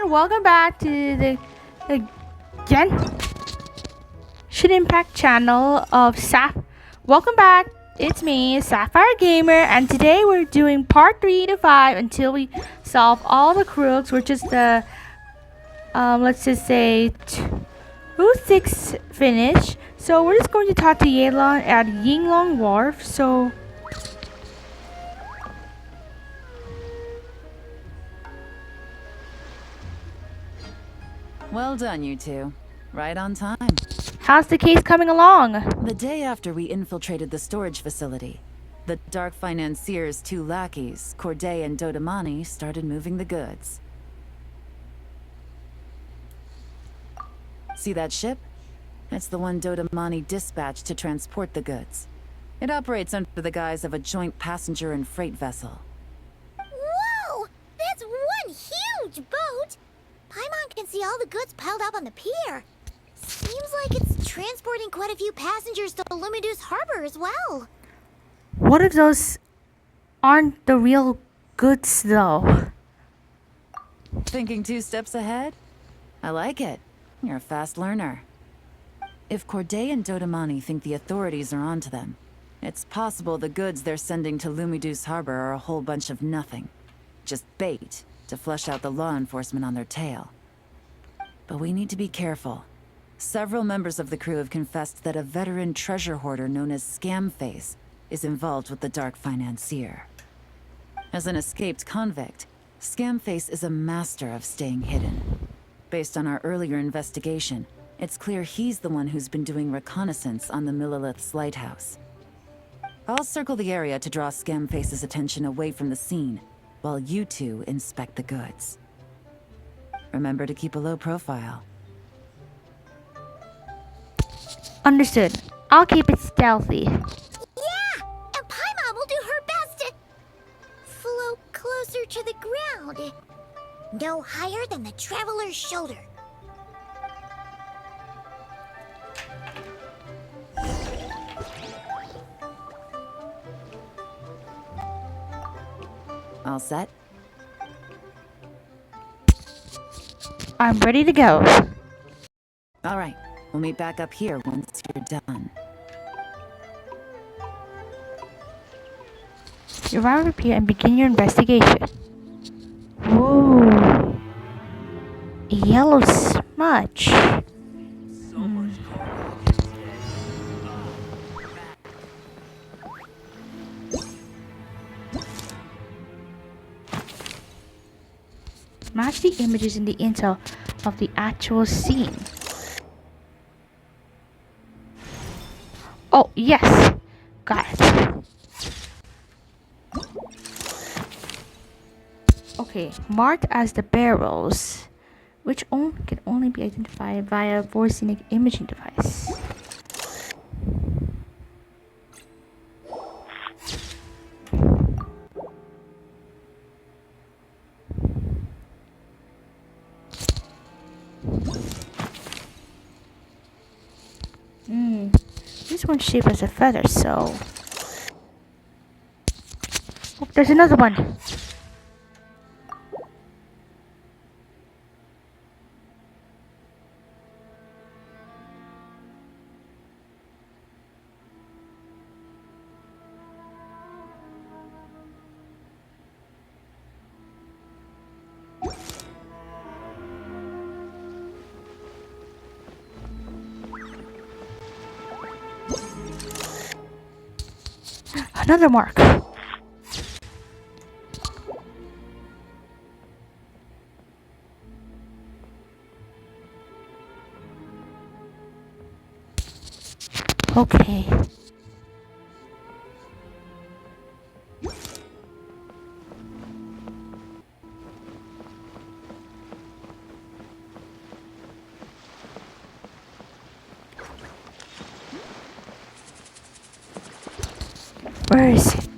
everyone, welcome back to the Genshin Impact channel of Welcome back, it's me, Sapphire Gamer, and today we're doing part 3 to 5 until we solve all the crooks, which is the, let's just say, Route 6 finish. So we're just going to talk to Yelan at Yinglong Wharf, so... Well done, you two. Right on time. How's the case coming along? The day after we infiltrated the storage facility, the dark financier's two lackeys, Corday and Dodamani, started moving the goods. See that ship? It's the one Dodamani dispatched to transport the goods. It operates under the guise of a joint passenger and freight vessel. Whoa! That's one huge boat! Paimon can see all the goods piled up on the pier. Seems like it's transporting quite a few passengers to Lumidus Harbor as well. What if those aren't the real goods, though? Thinking 2 steps ahead? I like it. You're a fast learner. If Corday and Dodamani think the authorities are onto them, it's possible the goods they're sending to Lumidus Harbor are a whole bunch of nothing. Just bait to flush out the law enforcement on their tail. But we need to be careful. Several members of the crew have confessed that a veteran treasure hoarder known as Scamface is involved with the dark financier. As an escaped convict, Scamface is a master of staying hidden. Based on our earlier investigation, it's clear he's the one who's been doing reconnaissance on the Millilith's lighthouse. I'll circle the area to draw Scamface's attention away from the scene, while you two inspect the goods. Remember to keep a low profile. Understood. I'll keep it stealthy. Yeah! And Paimon will do her best to float closer to the ground. No higher than the traveler's shoulder. All set? I'm ready to go. All right, we'll meet back up here once you're done. Arrive up here and begin your investigation. Whoa. A yellow smudge. Match the images in the intel of the actual scene. Oh, yes. Got it. Okay, marked as the barrels, which can only be identified via a Vorcenic imaging device. This one's shaped as a feather, so... Oh, there's another one! Another mark. Okay. Where is it?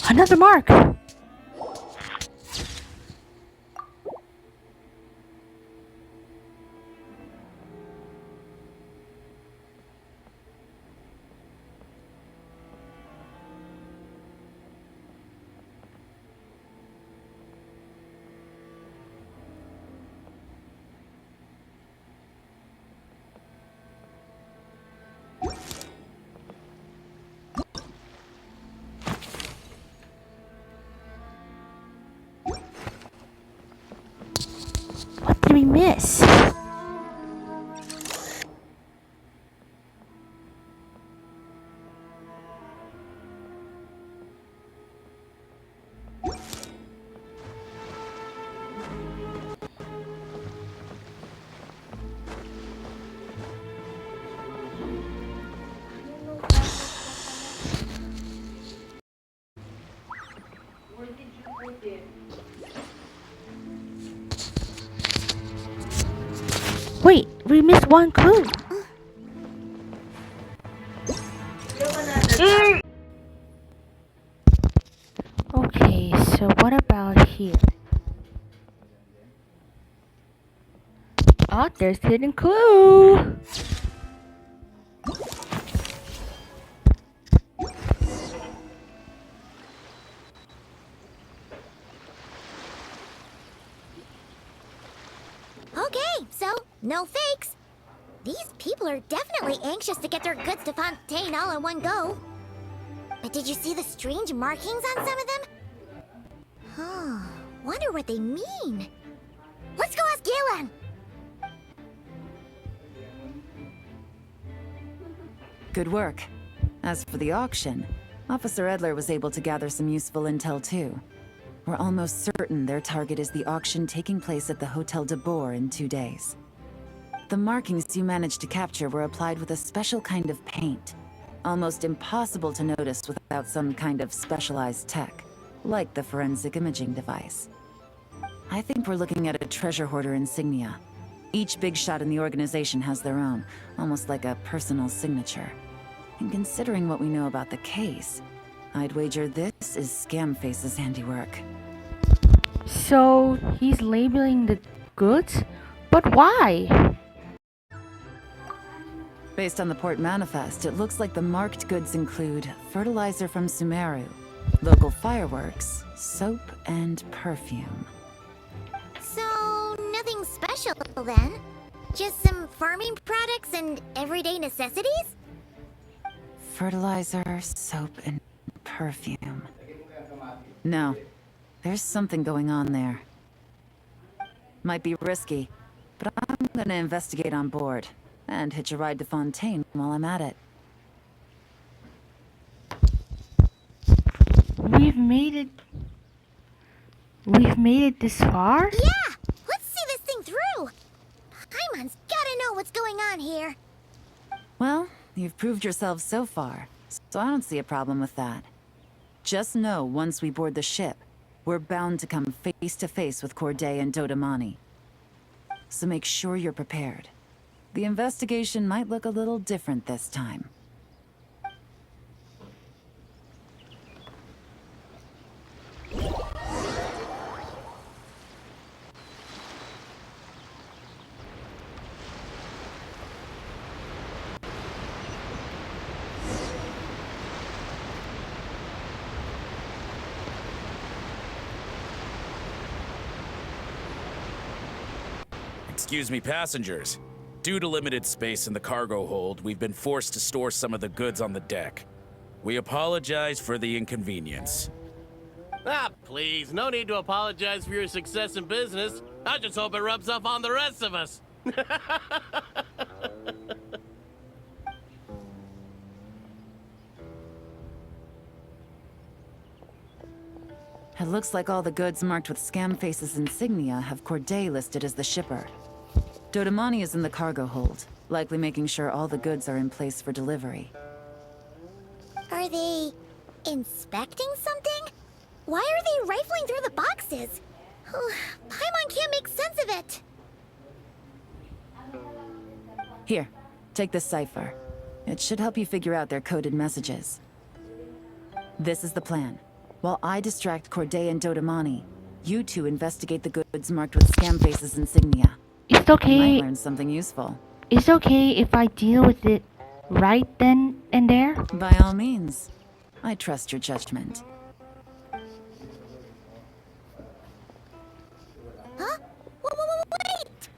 Another mark! What did we miss? Wait, we missed one clue. Okay, so what about here? Oh, there's hidden clue. Okay, so no fakes. These people are definitely anxious to get their goods to Fontaine all in one go. But did you see the strange markings on some of them? Huh, wonder what they mean. Let's go ask Yelan! Good work. As for the auction, Officer Edler was able to gather some useful intel too. We're almost certain their target is the auction taking place at the Hotel de Boer in 2 days. The markings you managed to capture were applied with a special kind of paint. Almost impossible to notice without some kind of specialized tech, like the forensic imaging device. I think we're looking at a treasure hoarder insignia. Each big shot in the organization has their own, almost like a personal signature. And considering what we know about the case, I'd wager this is Scamface's handiwork. So he's labeling the goods? But why? Based on the port manifest, it looks like the marked goods include fertilizer from Sumeru, local fireworks, soap, and perfume. So, nothing special then? Just some farming products and everyday necessities? Fertilizer, soap, and perfume. No, there's something going on there. Might be risky, but I'm gonna investigate on board and hitch a ride to Fontaine while I'm at it. We've made it. We've made it this far? Yeah! Let's see this thing through! Paimon's gotta know what's going on here. Well, you've proved yourselves so far, so I don't see a problem with that. Just know once we board the ship, we're bound to come face to face with Corday and Dodamani. So make sure you're prepared. The investigation might look a little different this time. Excuse me, passengers. Due to limited space in the cargo hold, we've been forced to store some of the goods on the deck. We apologize for the inconvenience. Ah, please, no need to apologize for your success in business. I just hope it rubs off on the rest of us. It looks like all the goods marked with Scamface's insignia have Corday listed as the shipper. Dodamani is in the cargo hold, likely making sure all the goods are in place for delivery. Are they inspecting something? Why are they rifling through the boxes? Paimon can't make sense of it. Here, take this cipher. It should help you figure out their coded messages. This is the plan. While I distract Corday and Dodamani, you two investigate the goods marked with Scam Face's insignia. It's You okay. might learn something useful. It's okay if I deal with it right then and there. By all means. I trust your judgment. Huh? Wait!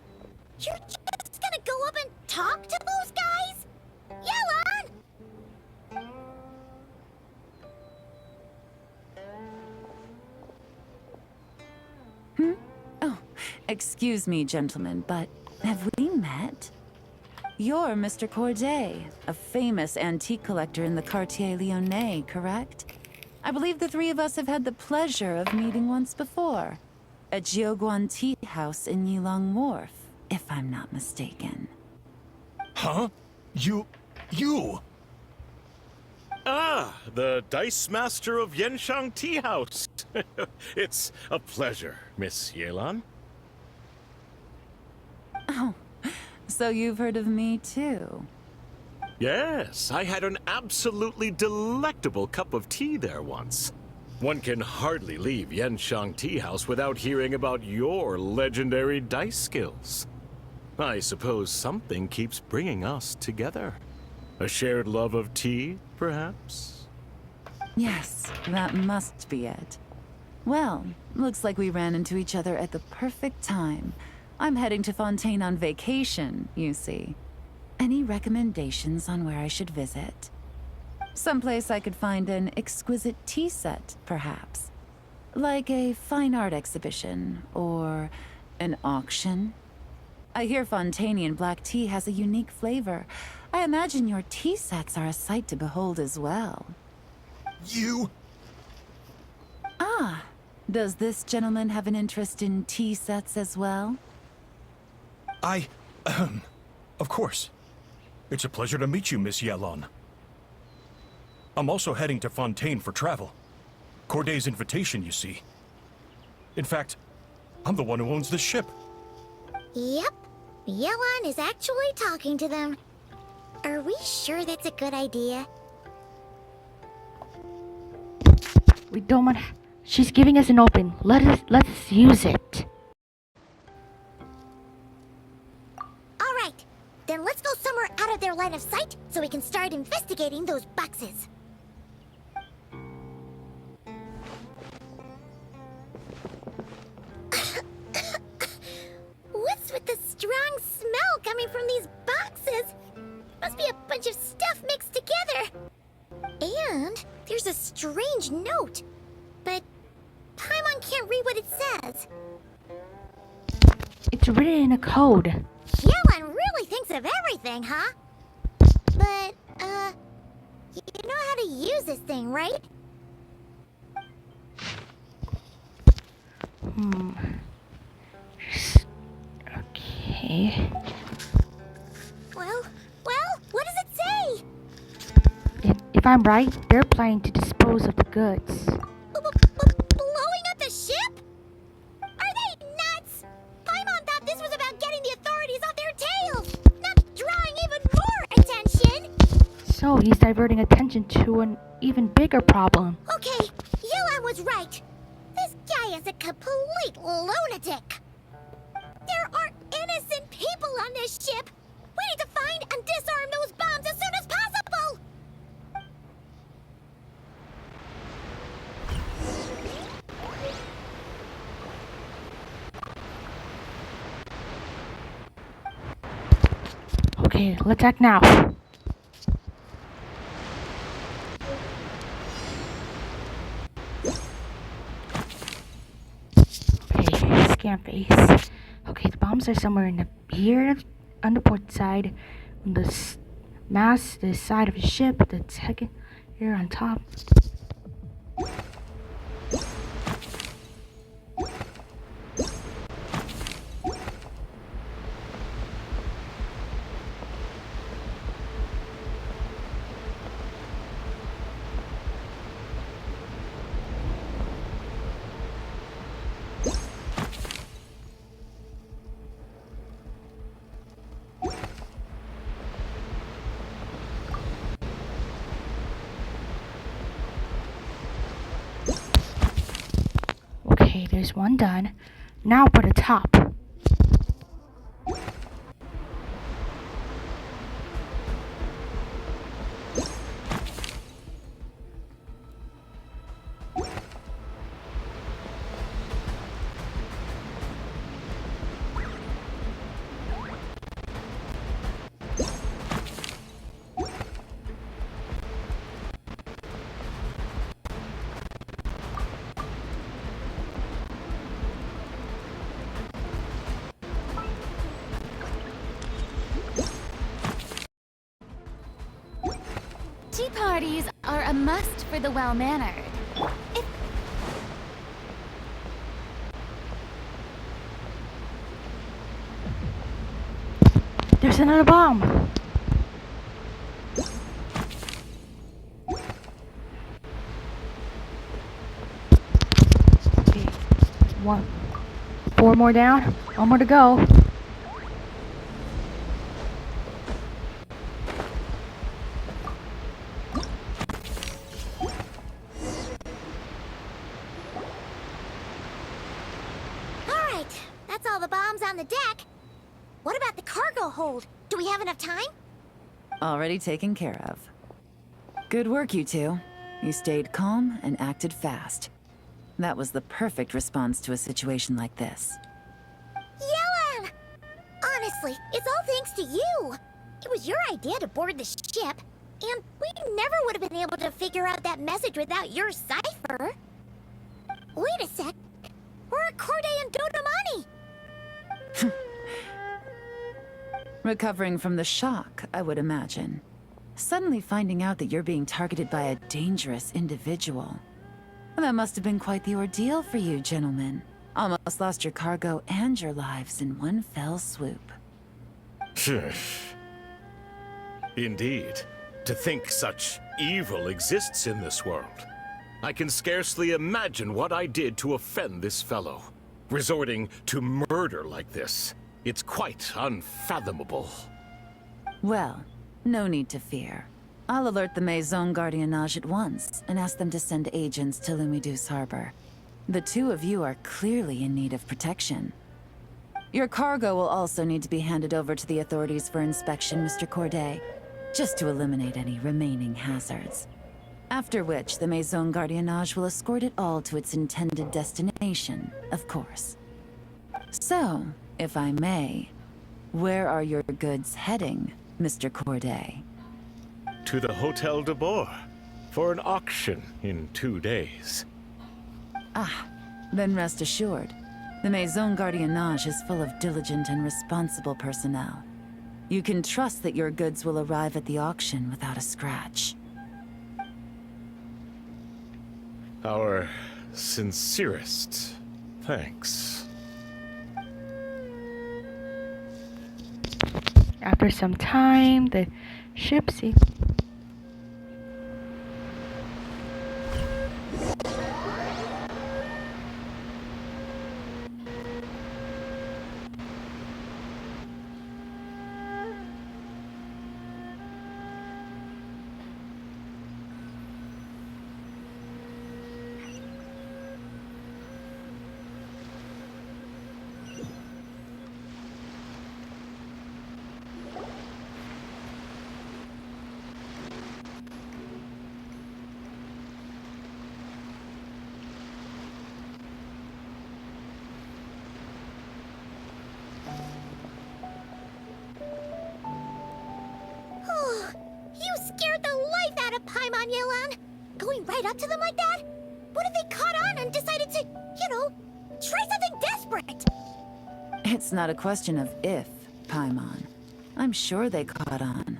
You're just gonna go up and talk to those guys? Yelan! Oh, excuse me, gentlemen, but have we met? You're Mr. Corday, a famous antique collector in the Quartier Lyonnais, correct? I believe the three of us have had the pleasure of meeting once before. At Jiuguan Tea House in Yilong Wharf, if I'm not mistaken. Huh? You... Ah, the Dice Master of Yenshang Tea House. It's a pleasure, Miss Yelan. Oh, so you've heard of me too? Yes, I had an absolutely delectable cup of tea there once. One can hardly leave Yenshang Tea House without hearing about your legendary dice skills. I suppose something keeps bringing us together. A shared love of tea, perhaps? Yes, that must be it. Well, looks like we ran into each other at the perfect time. I'm heading to Fontaine on vacation, you see. Any recommendations on where I should visit? Someplace I could find an exquisite tea set, perhaps. Like a fine art exhibition, or an auction. I hear Fontainian black tea has a unique flavor. I imagine your tea sets are a sight to behold as well. You... Ah, does this gentleman have an interest in tea sets as well? Of course. It's a pleasure to meet you, Miss Yelan. I'm also heading to Fontaine for travel. Corday's invitation, you see. In fact, I'm the one who owns this ship. Yep. Yelan is actually talking to them. Are we sure that's a good idea? We don't want. She's giving us an open. Let's use it. All right. Then let's go somewhere out of their line of sight so we can start investigating those boxes. What's with the strong smell coming from these boxes? Must be a bunch of stuff mixed together. And there's a strange note. But Paimon can't read what it says. It's written in a code. Yelan really thinks of everything, huh? But, you know how to use this thing, right? Okay. Well, what does it say? If I'm right, they're planning to dispose of the goods. Blowing up the ship? Are they nuts? Paimon thought this was about getting the authorities off their tails, not drawing even more attention. So he's diverting attention to an even bigger problem. Okay, Yelan was right. This guy is a complete lunatic. There are innocent people on this ship. We need to find and disarm those bombs as soon as possible. Okay, let's act now. Okay, scan face. Okay, the bombs are somewhere in the here on the port side, on the the side of the ship, the second here on top. There's one done. Now for the top. Tea parties are a must for the well-mannered. There's another bomb. Okay. 4 more down. 1 more to go. Alright, that's all the bombs on the deck. What about the cargo hold? Do we have enough time? Already taken care of. Good work, you two. You stayed calm and acted fast. That was the perfect response to a situation like this. Yelan! Honestly, it's all thanks to you. It was your idea to board the ship, and we never would have been able to figure out that message without your cipher. Wait a sec. We're at Corday and Dodamani. Recovering from the shock, I would imagine. Suddenly finding out that you're being targeted by a dangerous individual. That must have been quite the ordeal for you, gentlemen. Almost lost your cargo and your lives in one fell swoop. Indeed. To think such evil exists in this world. I can scarcely imagine what I did to offend this fellow. Resorting to murder like this. It's quite unfathomable. Well, no need to fear. I'll alert the Maison Gardiennage at once and ask them to send agents to Lumidus Harbor. The two of you are clearly in need of protection. Your cargo will also need to be handed over to the authorities for inspection, Mr. Corday, just to eliminate any remaining hazards. After which, the Maison Gardiennage will escort it all to its intended destination, of course. So, if I may, where are your goods heading, Mr. Corday? To the Hotel de Boer for an auction in 2 days. Ah, then rest assured. The Maison Gardiennage is full of diligent and responsible personnel. You can trust that your goods will arrive at the auction without a scratch. Our sincerest thanks. After some time, the ship sees. You scared the life out of Paimon, Yelan! Going right up to them like that? What if they caught on and decided to, try something desperate? It's not a question of if, Paimon. I'm sure they caught on.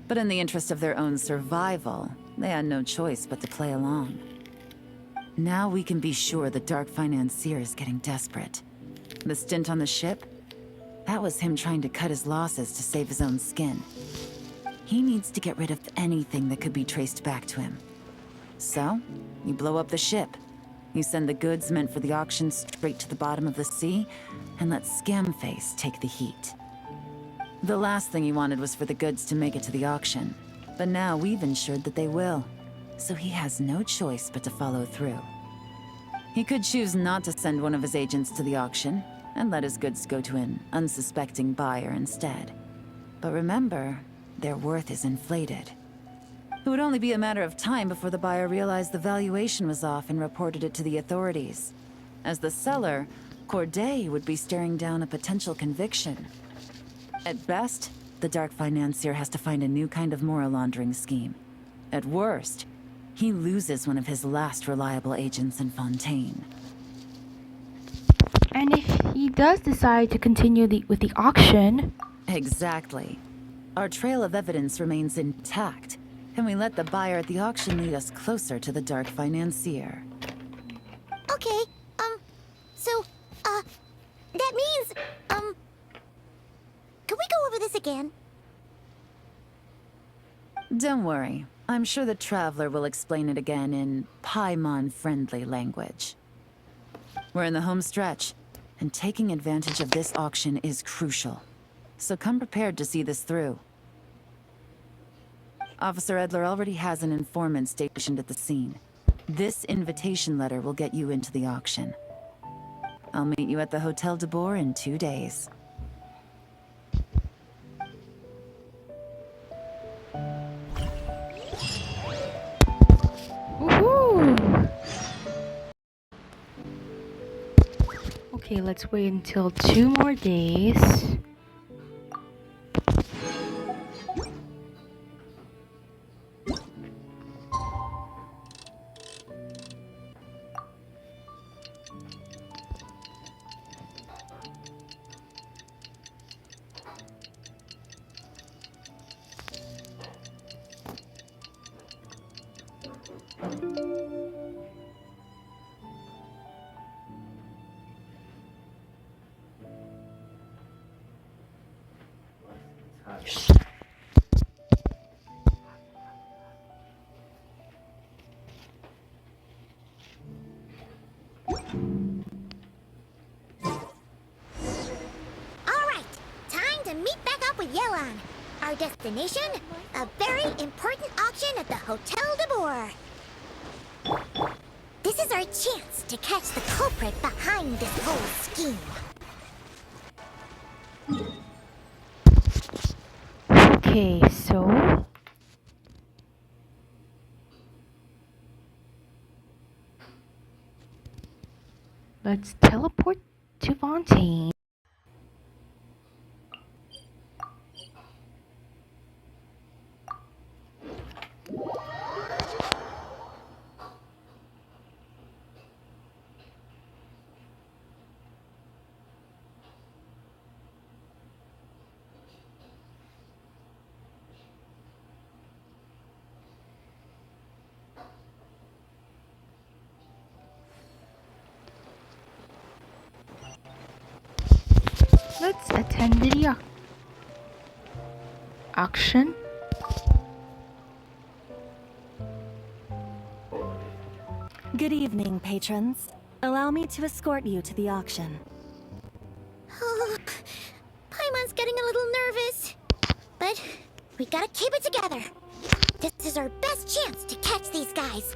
But in the interest of their own survival, they had no choice but to play along. Now we can be sure the Dark Financier is getting desperate. The stint on the ship? That was him trying to cut his losses to save his own skin. He needs to get rid of anything that could be traced back to him. So, you blow up the ship. You send the goods meant for the auction straight to the bottom of the sea, and let Scamface take the heat. The last thing he wanted was for the goods to make it to the auction. But now we've ensured that they will. So he has no choice but to follow through. He could choose not to send one of his agents to the auction and let his goods go to an unsuspecting buyer instead. But remember, their worth is inflated. It would only be a matter of time before the buyer realized the valuation was off and reported it to the authorities. As the seller, Corday would be staring down a potential conviction. At best, the dark financier has to find a new kind of moral laundering scheme. At worst, he loses one of his last reliable agents in Fontaine. And if he does decide to continue with the auction... Exactly. Our trail of evidence remains intact, and we let the buyer at the auction lead us closer to the dark financier. Okay, that means, can we go over this again? Don't worry. I'm sure the Traveler will explain it again in Paimon-friendly language. We're in the home stretch, and taking advantage of this auction is crucial. So come prepared to see this through. Officer Edler already has an informant stationed at the scene. This invitation letter will get you into the auction. I'll meet you at the Hotel de Boer in 2 days. Woohoo! Okay, let's wait until 2 more days. Alright, time to meet back up with Yelan. Our destination? A very important auction at the Hotel de Boer. This is our chance to catch the culprit behind this whole scheme. Okay, so... let's teleport to Fontaine. Let's attend the auction. Good evening, patrons. Allow me to escort you to the auction. Oh, Paimon's getting a little nervous. But we gotta keep it together. This is our best chance to catch these guys.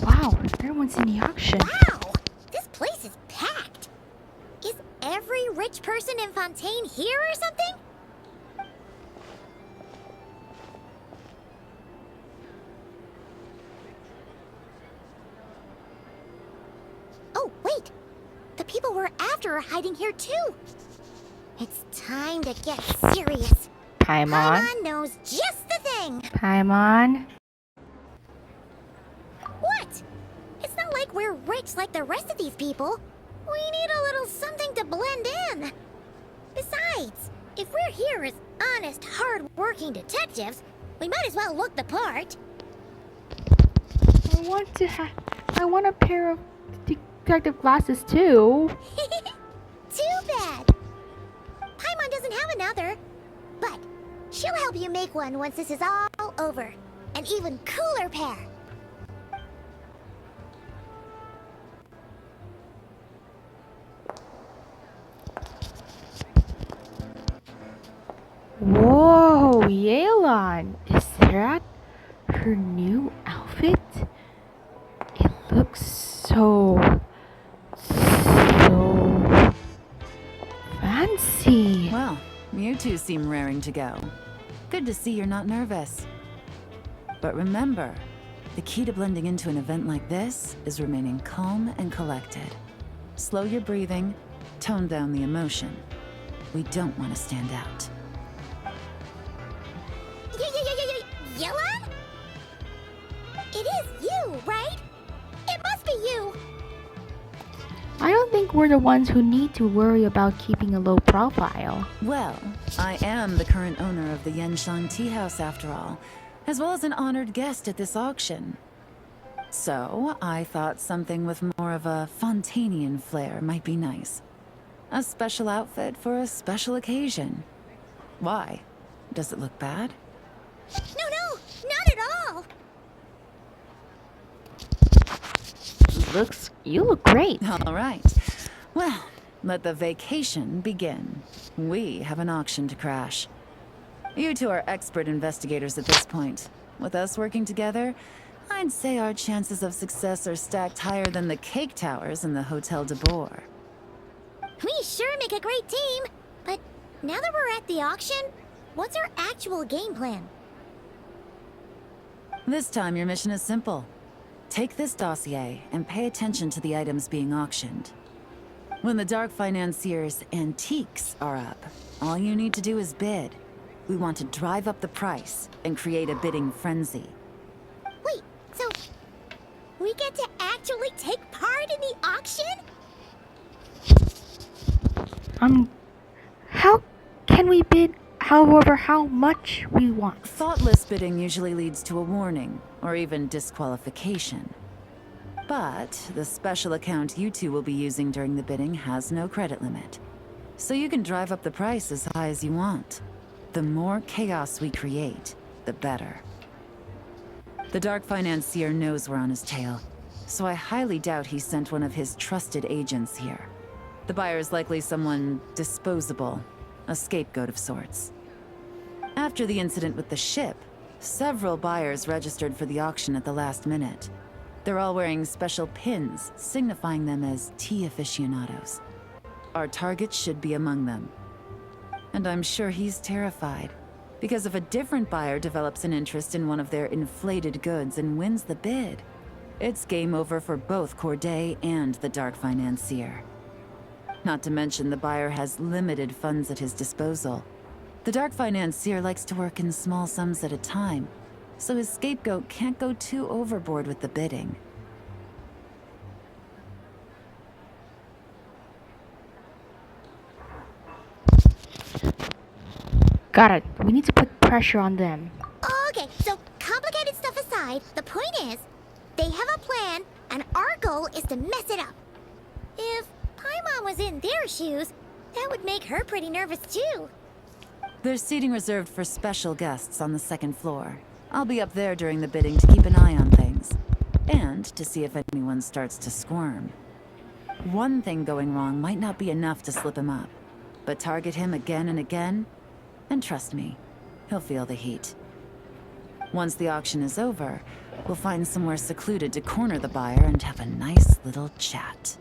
Wow, everyone's in the auction. Wow! This place is packed. Is every rich person in Fontaine here or something? Oh, wait! The people we're after are hiding here too! It's time to get serious. Paimon. Paimon knows just the thing! Paimon. What? It's not like like we're rich like the rest of these people. We need a little something to blend in. Besides, if we're here as honest, hard-working detectives, we might as well look the part. I want a pair of detective glasses too. Too bad. Paimon doesn't have another, but she'll help you make one once this is all over. An even cooler pair. Whoa, Yelan! Is that her new outfit? It looks so fancy. Well, you two seem raring to go. Good to see you're not nervous. But remember, the key to blending into an event like this is remaining calm and collected. Slow your breathing, tone down the emotion. We don't want to stand out. Yelan? It is you, right? It must be you. I don't think we're the ones who need to worry about keeping a low profile. Well, I am the current owner of the Genshin Tea House after all, as well as an honored guest at this auction. So, I thought something with more of a Fontanian flair might be nice. A special outfit for a special occasion. Why? Does it look bad? No, not at all. You look great. All right. Well, let the vacation begin. We have an auction to crash. You two are expert investigators at this point. With us working together, I'd say our chances of success are stacked higher than the cake towers in the Hotel de Boer. We sure make a great team. But now that we're at the auction, what's our actual game plan? This time your mission is simple. Take this dossier and pay attention to the items being auctioned. When the Dark Financier's antiques are up, all you need to do is bid. We want to drive up the price and create a bidding frenzy. Wait, so we get to actually take part in the auction? How can we bid however how much we want? Thoughtless bidding usually leads to a warning, or even disqualification. But the special account you two will be using during the bidding has no credit limit. So you can drive up the price as high as you want. The more chaos we create, the better. The Dark Financier knows we're on his tail, so I highly doubt he sent one of his trusted agents here. The buyer is likely someone disposable, a scapegoat of sorts. After the incident with the ship, several buyers registered for the auction at the last minute. They're all wearing special pins, signifying them as tea aficionados. Our target should be among them. And I'm sure he's terrified, because if a different buyer develops an interest in one of their inflated goods and wins the bid, it's game over for both Corday and the Dark Financier. Not to mention the buyer has limited funds at his disposal. The Dark Financier likes to work in small sums at a time, so his scapegoat can't go too overboard with the bidding. Got it. We need to put pressure on them. Okay, so complicated stuff aside, the point is, they have a plan, and our goal is to mess it up. If Paimon was in their shoes, that would make her pretty nervous too. There's seating reserved for special guests on the second floor. I'll be up there during the bidding to keep an eye on things. And to see if anyone starts to squirm. One thing going wrong might not be enough to slip him up. But target him again and again, and trust me, he'll feel the heat. Once the auction is over, we'll find somewhere secluded to corner the buyer and have a nice little chat.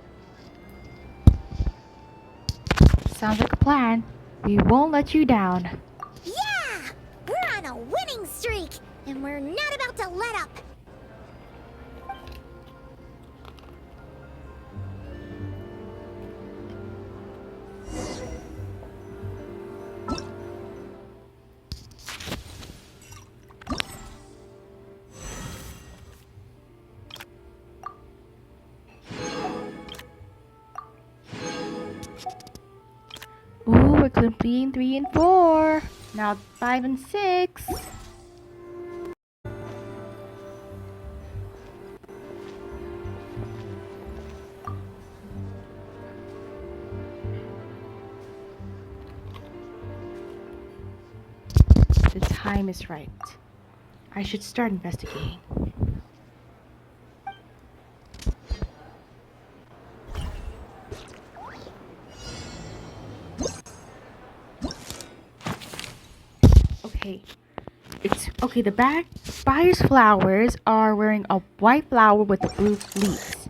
Sounds like a plan. We won't let you down. Yeah! We're on a winning streak, and we're not about to let up. Ooh, we're completing 3 and 4. Now 5 and 6. The time is right. I should start investigating. Okay. The buyer's flowers are wearing a white flower with the blue leaves.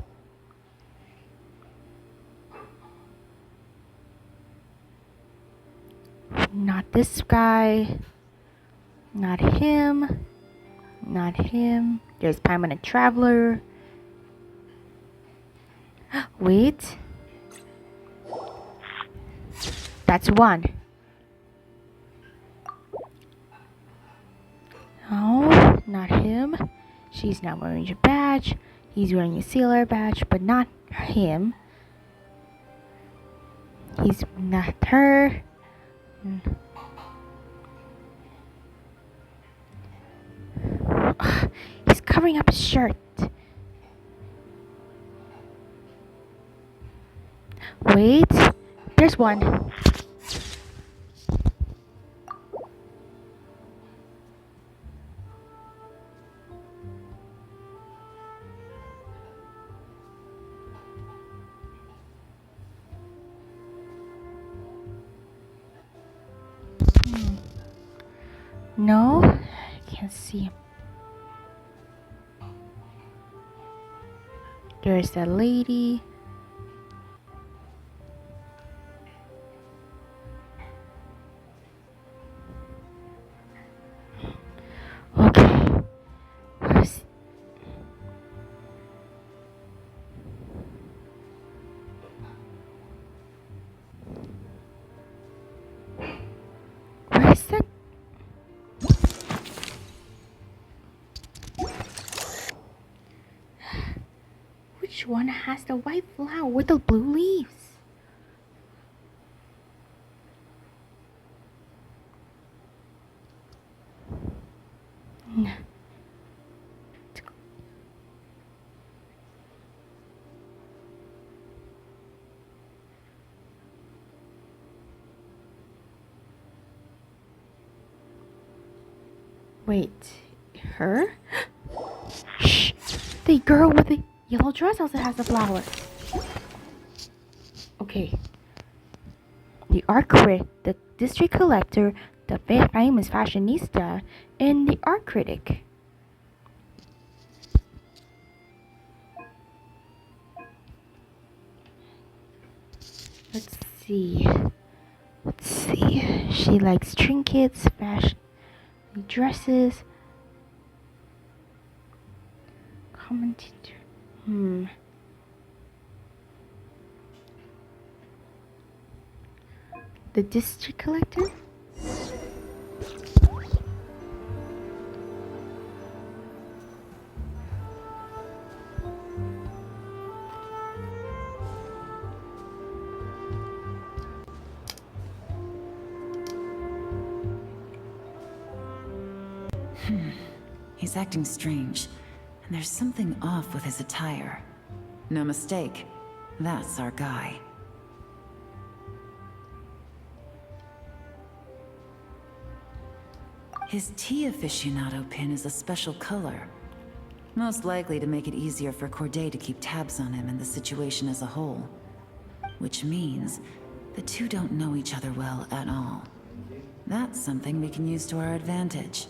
Not this guy. Not him. Not him. There's Paimon and Traveler. Wait. That's one. Oh, not him. She's not wearing a badge. He's wearing a sailor badge, but not him. He's not her. He's covering up his shirt. Wait, there's one. No, I can't see him. There's that lady. Okay. Where's... Where's that? Which one has the white flower with the blue leaves? Wait, her? Shh! The girl with the yellow dress also has the flower. Okay. The art critic, the district collector, the famous fashionista, and the art critic. Let's see. She likes trinkets, fashion, dresses. Commentator. The district collector? He's acting strange, and there's something off with his attire. No mistake, that's our guy. His tea aficionado pin is a special color. Most likely to make it easier for Corday to keep tabs on him and the situation as a whole. Which means the two don't know each other well at all. That's something we can use to our advantage.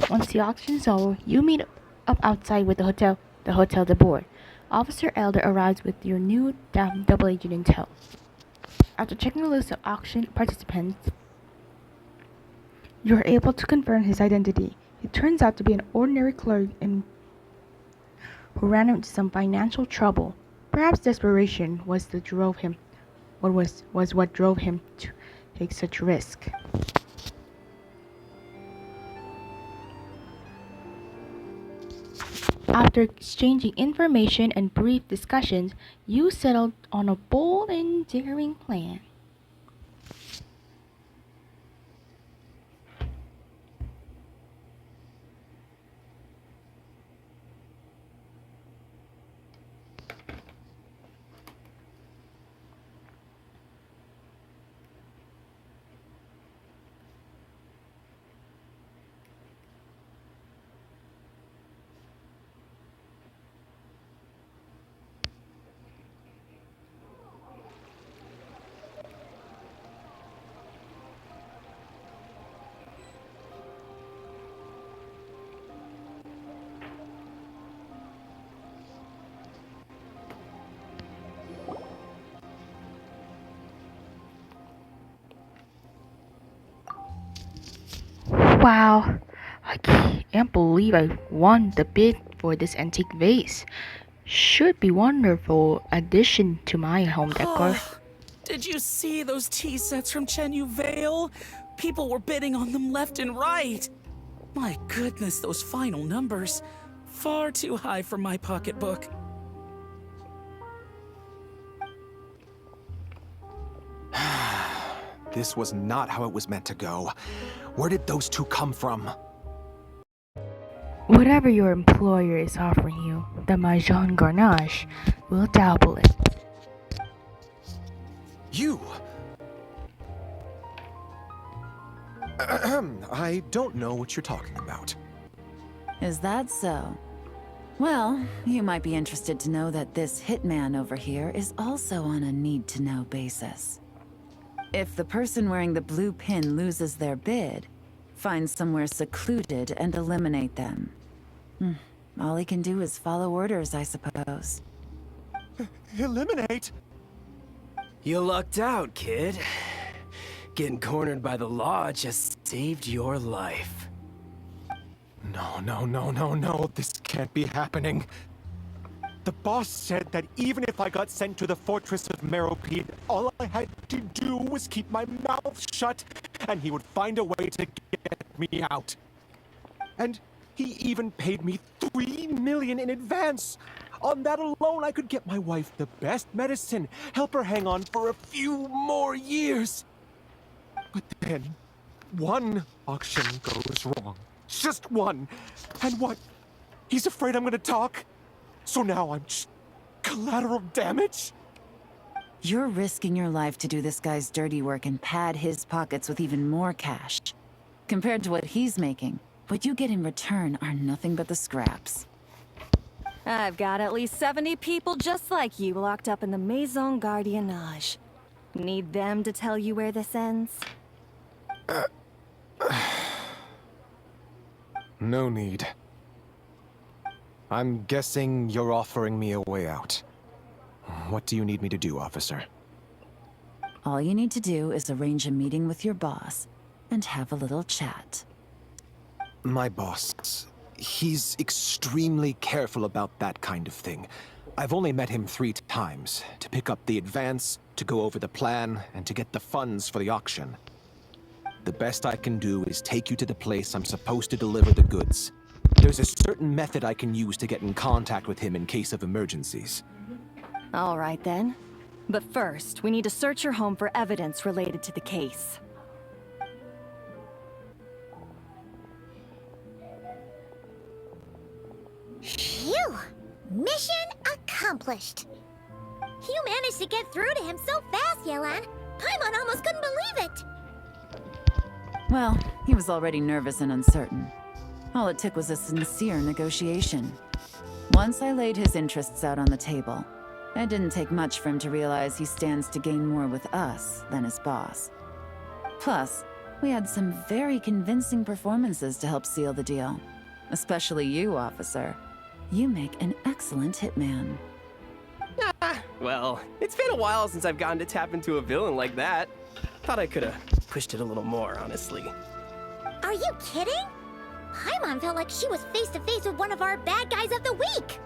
Once the auction is over, you meet up outside with the hotel de board. Officer Elder arrives with your new double agent intel. After checking the list of auction participants, you are able to confirm his identity. He turns out to be an ordinary clerk who ran into some financial trouble. Perhaps desperation was what drove him to take such risk. After exchanging information and brief discussions, you settled on a bold and daring plan. Wow, I can't believe I won the bid for this antique vase. Should be wonderful addition to my home decor. Did you see those tea sets from Chenyu Vale? People were bidding on them left and right. My goodness, those final numbers. Far too high for my pocketbook. This was not how it was meant to go. Where did those two come from? Whatever your employer is offering you, the Mahjong Garnache will double it. You! I don't know what you're talking about. Is that so? Well, you might be interested to know that this hitman over here is also on a need-to-know basis. If the person wearing the blue pin loses their bid, find somewhere secluded and eliminate them. All he can do is follow orders, I suppose. Eliminate? You lucked out, kid. Getting cornered by the law just saved your life. No. This can't be happening. The boss said that even if I got sent to the fortress of Meropide, all I had to do was keep my mouth shut, and he would find a way to get me out. And he even paid me $3 million in advance. On that alone, I could get my wife the best medicine, help her hang on for a few more years. But then, one auction goes wrong. Just one. And what? He's afraid I'm gonna talk? So now I'm just collateral damage? You're risking your life to do this guy's dirty work and pad his pockets with even more cash. Compared to what he's making, what you get in return are nothing but the scraps. I've got at least 70 people just like you locked up in the Maison Gardiennage. Need them to tell you where this ends? No need. I'm guessing you're offering me a way out. What do you need me to do, officer? All you need to do is arrange a meeting with your boss and have a little chat. My boss, he's extremely careful about that kind of thing. I've only met him 3 times, to pick up the advance, to go over the plan, and to get the funds for the auction. The best I can do is take you to the place I'm supposed to deliver the goods. There's a certain method I can use to get in contact with him in case of emergencies. All right then. But first, we need to search your home for evidence related to the case. Phew! Mission accomplished. You managed to get through to him so fast, Yelan. Paimon almost couldn't believe it. Well, he was already nervous and uncertain. All it took was a sincere negotiation. Once I laid his interests out on the table, it didn't take much for him to realize he stands to gain more with us than his boss. Plus, we had some very convincing performances to help seal the deal. Especially you, officer. You make an excellent hitman. Well, it's been a while since I've gotten to tap into a villain like that. Thought I could have pushed it a little more, honestly. Are you kidding? Paimon felt like she was face to face with one of our bad guys of the week.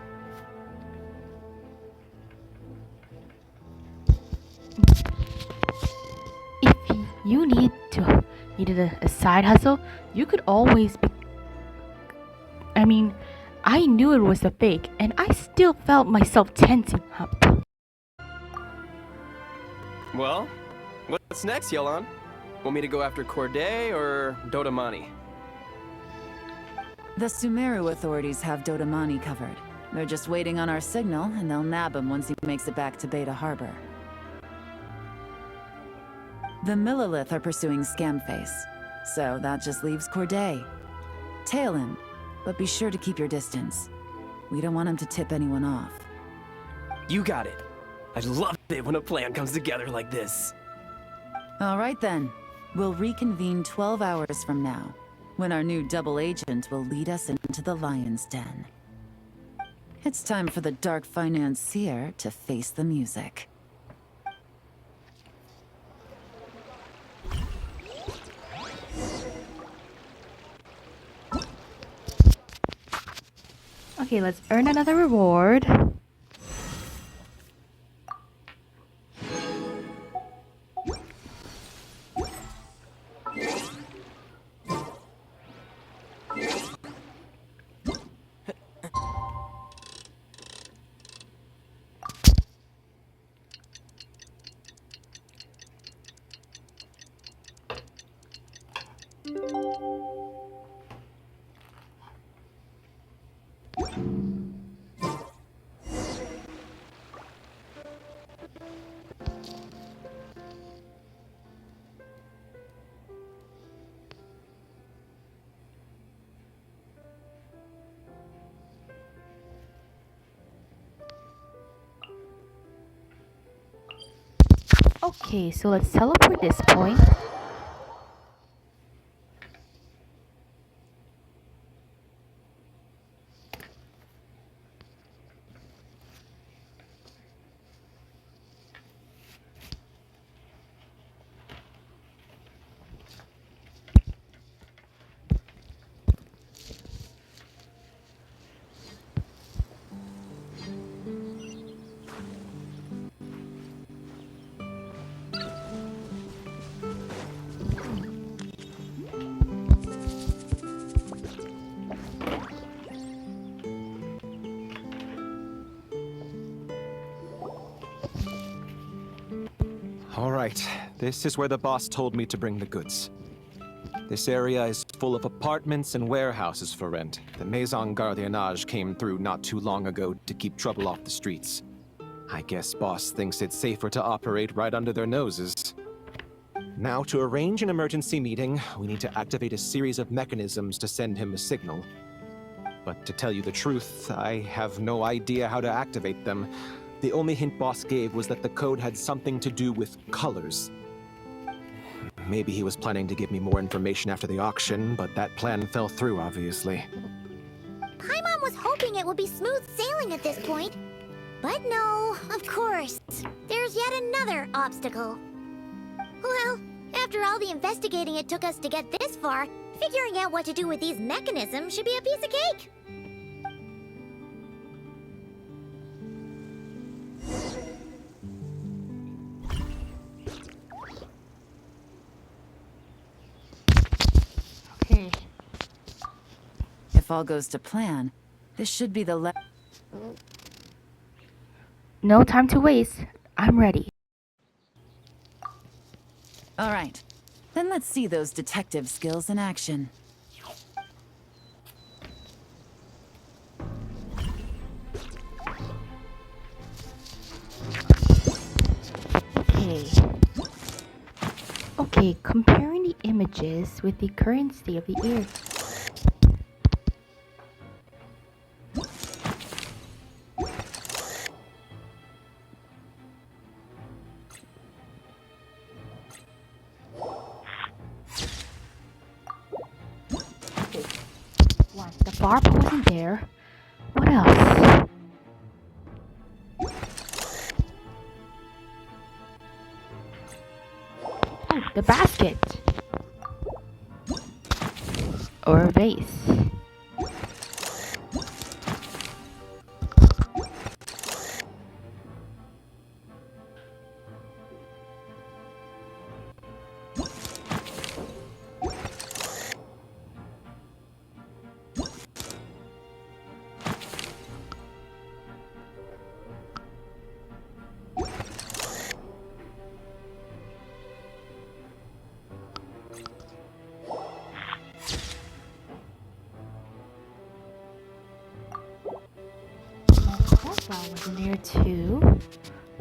If you needed a side hustle, you could always I knew it was a fake, and I still felt myself tensing up. Well, what's next, Yelan? Want me to go after Corday or Dodamani? The Sumeru authorities have Dodamani covered. They're just waiting on our signal, and they'll nab him once he makes it back to Beta Harbor. The Millilith are pursuing Scamface, so that just leaves Corday. Tail him, but be sure to keep your distance. We don't want him to tip anyone off. You got it. I love it when a plan comes together like this. All right then. We'll reconvene 12 hours from now, when our new double agent will lead us into the Lion's Den. It's time for the dark financier to face the music. Okay, let's earn another reward. Okay, so let's teleport this point. All right, this is where the boss told me to bring the goods. This area is full of apartments and warehouses for rent. The Maison Gardiennage came through not too long ago to keep trouble off the streets. I guess boss thinks it's safer to operate right under their noses. Now, to arrange an emergency meeting, we need to activate a series of mechanisms to send him a signal. But to tell you the truth, I have no idea how to activate them. The only hint boss gave was that the code had something to do with colors. Maybe he was planning to give me more information after the auction, but that plan fell through, obviously. Paimon was hoping it would be smooth sailing at this point. But no, of course. There's yet another obstacle. Well, after all the investigating it took us to get this far, figuring out what to do with these mechanisms should be a piece of cake. Okay. If all goes to plan, this should be the No time to waste. I'm ready. All right. Then let's see those detective skills in action. Okay, comparing the images with the current state of the air. One, the bar wasn't there. What else? Oh, the basket. Or a vase. That was in here too.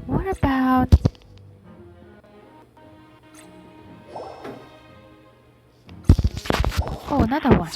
What about... Oh, another one.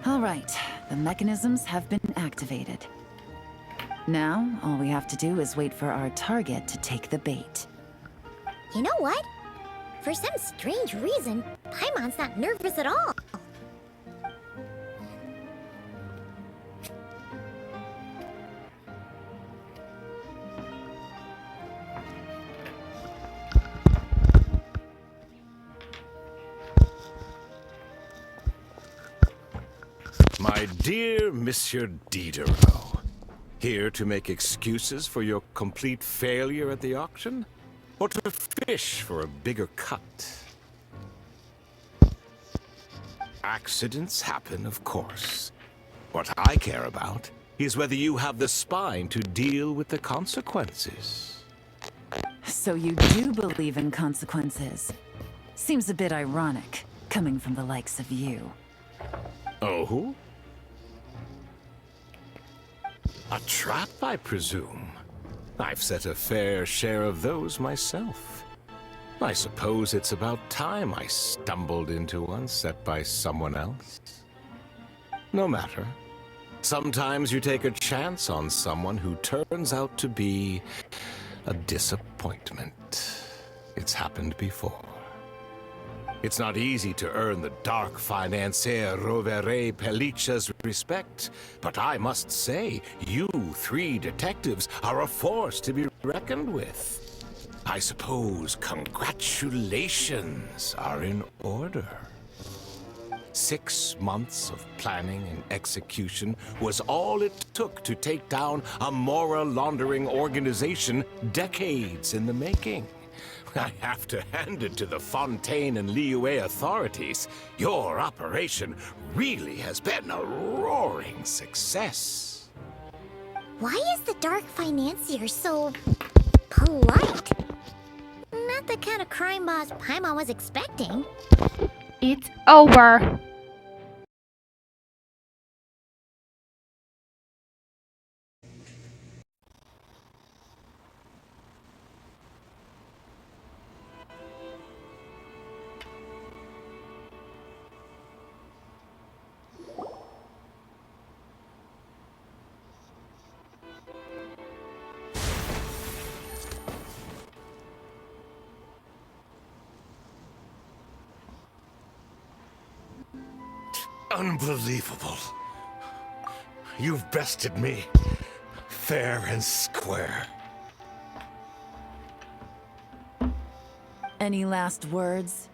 All right, the mechanisms have been activated. Now, all we have to do is wait for our target to take the bait. You know what? For some strange reason, Paimon's not nervous at all. My dear Monsieur Diderot, here to make excuses for your complete failure at the auction? Or to fish for a bigger cut? Accidents happen, of course. What I care about is whether you have the spine to deal with the consequences. So you do believe in consequences. Seems a bit ironic, coming from the likes of you. Oh? A trap, I presume. I've set a fair share of those myself. I suppose it's about time I stumbled into one set by someone else. No matter. Sometimes you take a chance on someone who turns out to be a disappointment. It's happened before. It's not easy to earn the dark financier Rovere Pelliccia's respect, but I must say, you three detectives are a force to be reckoned with. I suppose congratulations are in order. 6 months of planning and execution was all it took to take down a moral laundering organization decades in the making. I have to hand it to the Fontaine and Liyue authorities. Your operation really has been a roaring success. Why is the Dark Financier so... polite? Not the kind of crime boss Paimon was expecting. It's over. Unbelievable. You've bested me, fair and square. Any last words?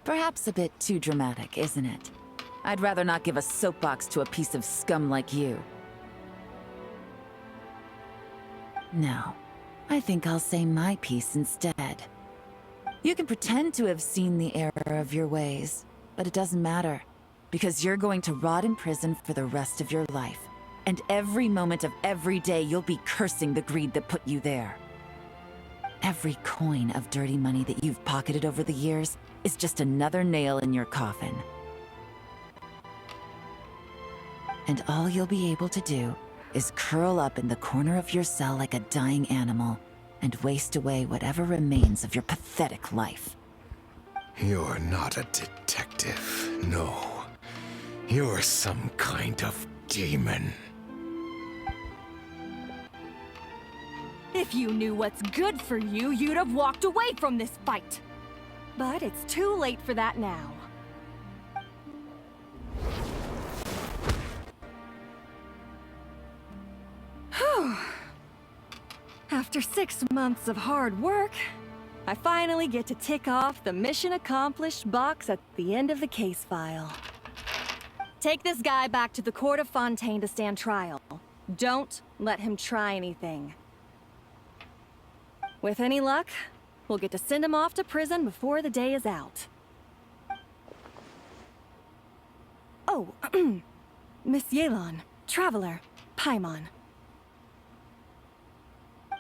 Perhaps a bit too dramatic, isn't it? I'd rather not give a soapbox to a piece of scum like you. No, I think I'll say my piece instead. You can pretend to have seen the error of your ways, but it doesn't matter, because you're going to rot in prison for the rest of your life. And every moment of every day you'll be cursing the greed that put you there. Every coin of dirty money that you've pocketed over the years is just another nail in your coffin. And all you'll be able to do is curl up in the corner of your cell like a dying animal and waste away whatever remains of your pathetic life. You're not a detective, no. You're some kind of demon. If you knew what's good for you, you'd have walked away from this fight. But it's too late for that now. After 6 months of hard work, I finally get to tick off the mission accomplished box at the end of the case file. Take this guy back to the court of Fontaine to stand trial. Don't let him try anything. With any luck, we'll get to send him off to prison before the day is out. Oh, Miss Yelan, Traveler, Paimon.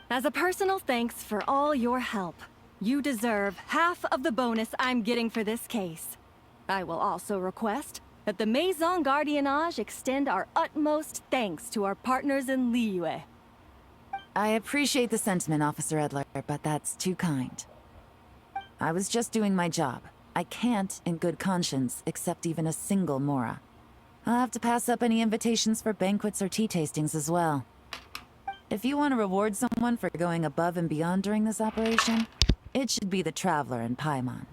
As a personal thanks for all your help, you deserve half of the bonus I'm getting for this case. I will also request that the Maison Gardiennage extend our utmost thanks to our partners in Liyue. I appreciate the sentiment, Officer Edler, but that's too kind. I was just doing my job. I can't, in good conscience, accept even a single Mora. I'll have to pass up any invitations for banquets or tea tastings as well. If you want to reward someone for going above and beyond during this operation, it should be the Traveler and Paimon.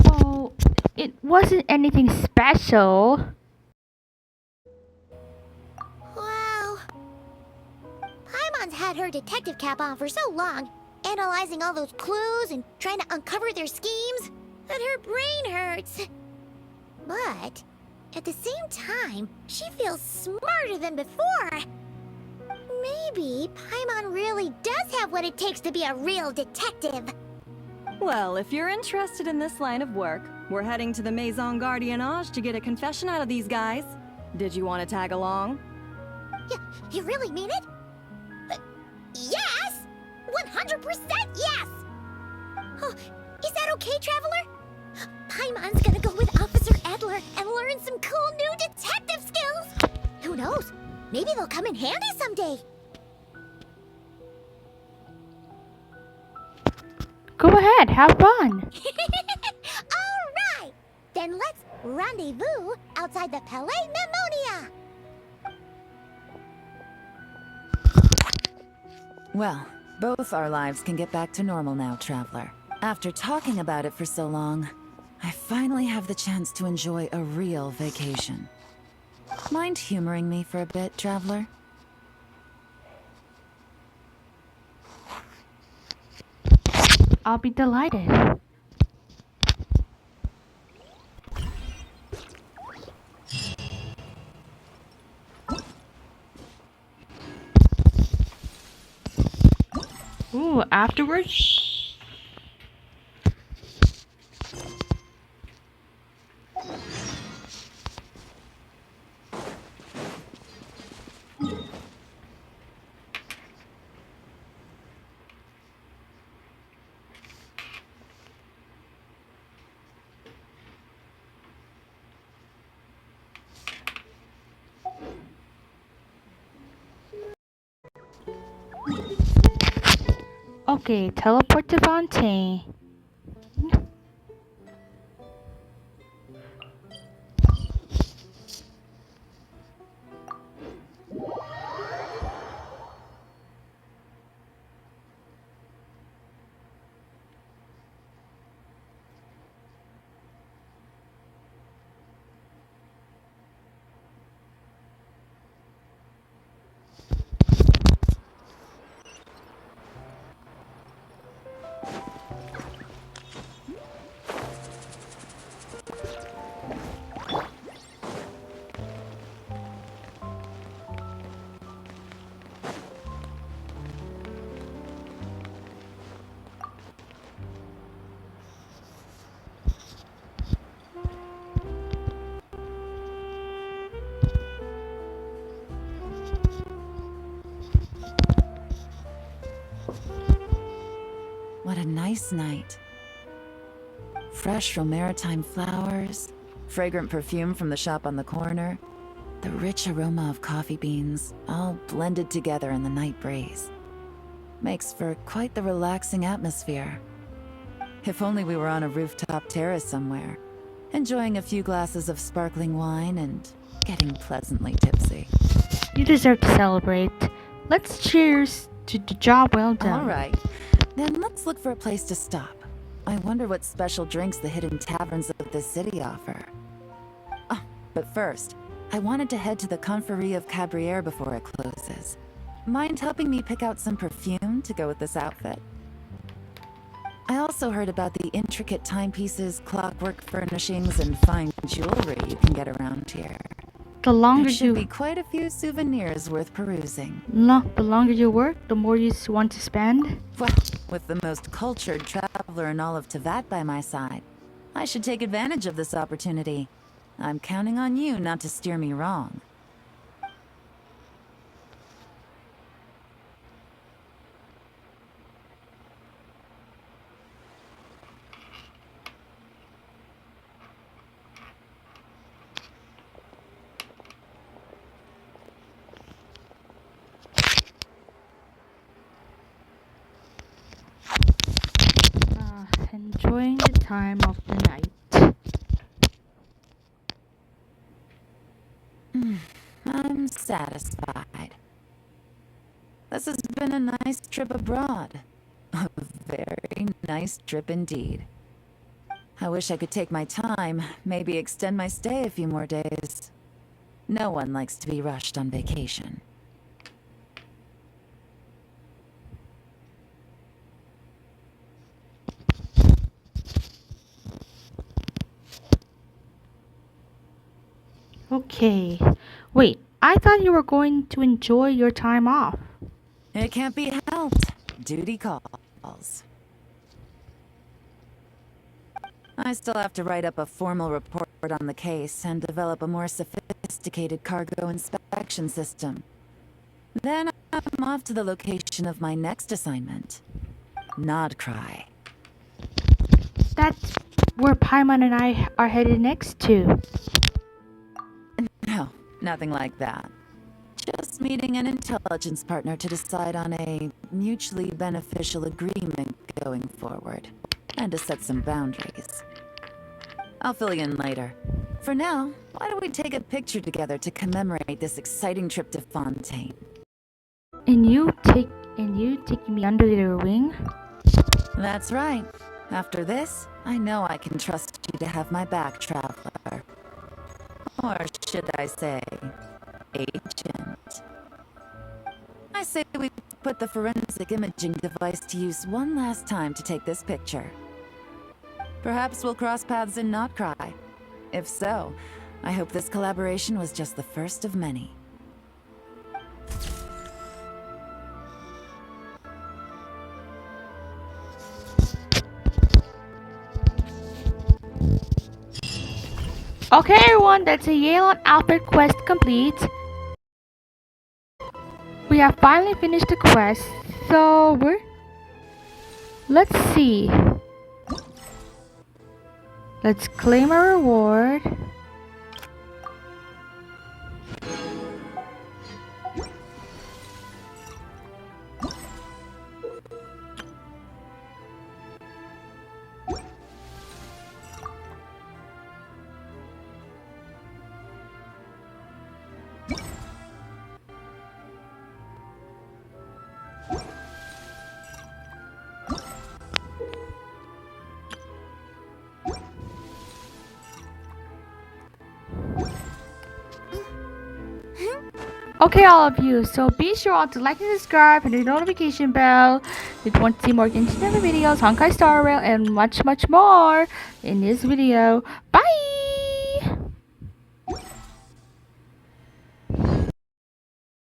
Well, it wasn't anything special. Wow. Paimon's had her detective cap on for so long, analyzing all those clues and trying to uncover their schemes, that her brain hurts. But at the same time, she feels smarter than before. Maybe Paimon really does have what it takes to be a real detective. Well, if you're interested in this line of work, we're heading to the Maison Gardiennage to get a confession out of these guys. Did you want to tag along? You really mean it? Yes! 100% yes! Oh, is that okay, Traveler? Paimon's gonna go with Officer Edler and learn some cool new detective skills! Who knows? Maybe they'll come in handy someday. Go ahead, have fun. Alright! Then let's rendezvous outside the Palais Mnemonia! Well, both our lives can get back to normal now, Traveler. After talking about it for so long, I finally have the chance to enjoy a real vacation. Mind humoring me for a bit, Traveler? I'll be delighted. Ooh, afterwards? Okay, teleport to Fontaine. What a nice night. Fresh from maritime flowers, fragrant perfume from the shop on the corner, the rich aroma of coffee beans, all blended together in the night breeze. Makes for quite the relaxing atmosphere. If only we were on a rooftop terrace somewhere, enjoying a few glasses of sparkling wine and getting pleasantly tipsy. You deserve to celebrate. Let's cheers to the job well done. All right, then let's look for a place to stop. I wonder what special drinks the hidden taverns of this city offer. Oh, but first, I wanted to head to the Confrérie of Cabrières before it closes. Mind helping me pick out some perfume to go with this outfit? I also heard about the intricate timepieces, clockwork furnishings, and fine jewelry you can get around here. The longer There should you be quite a few souvenirs worth perusing. the longer you work, the more you want to spend. Well, with the most cultured traveler in all of Tevat by my side, I should take advantage of this opportunity. I'm counting on you not to steer me wrong. Enjoying the time of the night. I'm satisfied. This has been a nice trip abroad. A very nice trip indeed. I wish I could take my time, maybe extend my stay a few more days. No one likes to be rushed on vacation. Okay. Wait, I thought you were going to enjoy your time off. It can't be helped. Duty calls. I still have to write up a formal report on the case and develop a more sophisticated cargo inspection system. Then I'm off to the location of my next assignment. Nodcry. That's where Paimon and I are headed next to. No, nothing like that. Just meeting an intelligence partner to decide on a mutually beneficial agreement going forward, and to set some boundaries. I'll fill you in later. For now, why don't we take a picture together to commemorate this exciting trip to Fontaine? And you taking me under your wing? That's right. After this, I know I can trust you to have my back, traveler. Or should I say, agent. I say we put the forensic imaging device to use one last time to take this picture. Perhaps we'll cross paths in Notcry. If so, I hope this collaboration was just the first of many. Okay, everyone, that's a Yelan outfit quest complete. We have finally finished the quest, so let's see. Let's claim our reward. Okay, all of you, so be sure to like and subscribe and the notification bell if you want to see more Genshin Impact videos, Honkai Star Rail, and much more in this video. Bye!